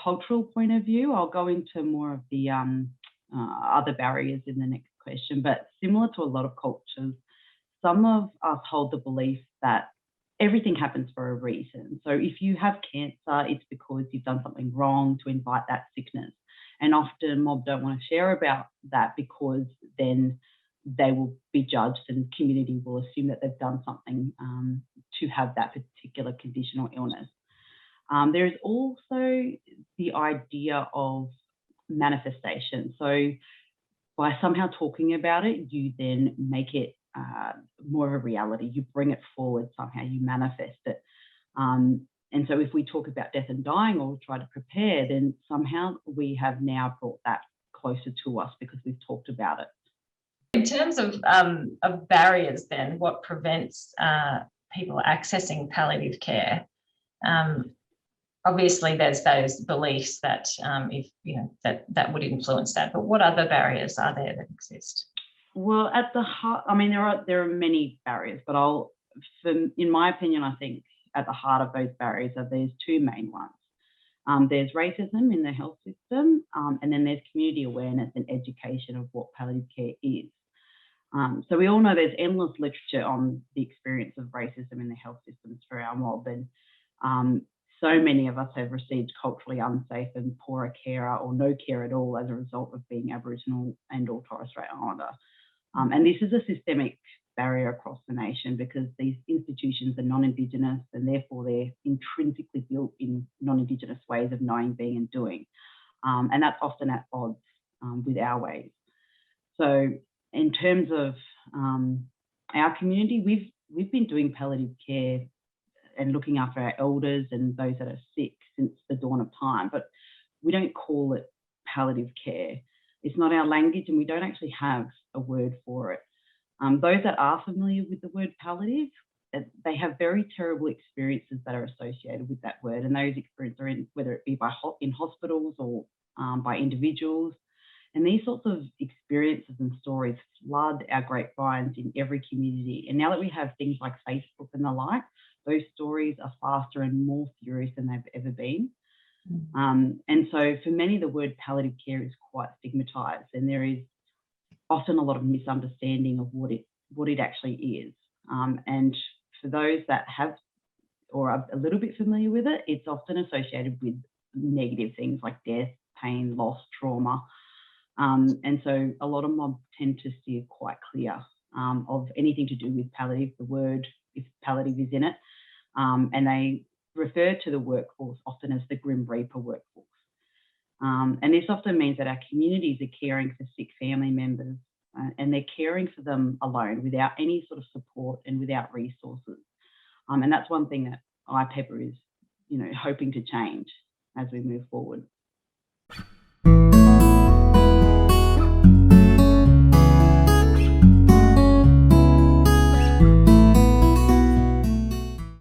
cultural point of view, I'll go into more of the other barriers in the next question, but similar to a lot of cultures, some of us hold the belief that everything happens for a reason. So if you have cancer, it's because you've done something wrong to invite that sickness. And often mob don't want to share about that because then they will be judged and community will assume that they've done something to have that particular condition or illness. There is also the idea of manifestation. So by somehow talking about it, you then make it more of a reality. You bring it forward somehow, you manifest it. And so if we talk about death and dying or try to prepare, then somehow we have now brought that closer to us because we've talked about it. In terms of barriers then, what prevents people accessing palliative care? Obviously there's those beliefs that if that would influence that, but what other barriers are there that exist? Well, at the heart, I mean, there are many barriers, but in my opinion, I think at the heart of those barriers there's two main ones. There's racism in the health system, and then there's community awareness and education of what palliative care is. So we all know there's endless literature on the experience of racism in the health systems for our mob, and so many of us have received culturally unsafe and poorer care or no care at all as a result of being Aboriginal and or Torres Strait Islander. And this is a systemic barrier across the nation because these institutions are non-Indigenous and therefore they're intrinsically built in non-Indigenous ways of knowing, being and doing. And that's often at odds with our ways. So in terms of our community, we've been doing palliative care and looking after our elders and those that are sick since the dawn of time, but we don't call it palliative care. It's not our language and we don't actually have a word for it. Those that are familiar with the word palliative, they have very terrible experiences that are associated with that word, and those experiences are whether it be in hospitals or by individuals. And these sorts of experiences and stories flood our grapevines in every community. And now that we have things like Facebook and the like, those stories are faster and more furious than they've ever been. And so for many, the word palliative care is quite stigmatized, and there is often a lot of misunderstanding of what it actually is. And for those that have or are a little bit familiar with it, it's often associated with negative things like death, pain, loss, trauma. And so a lot of mobs tend to steer quite clear of anything to do with palliative, the word, if palliative is in it. And they refer to the workforce often as the Grim Reaper workforce. And this often means that our communities are caring for sick family members and they're caring for them alone without any sort of support and without resources. And that's one thing that IPEPA is, hoping to change as we move forward.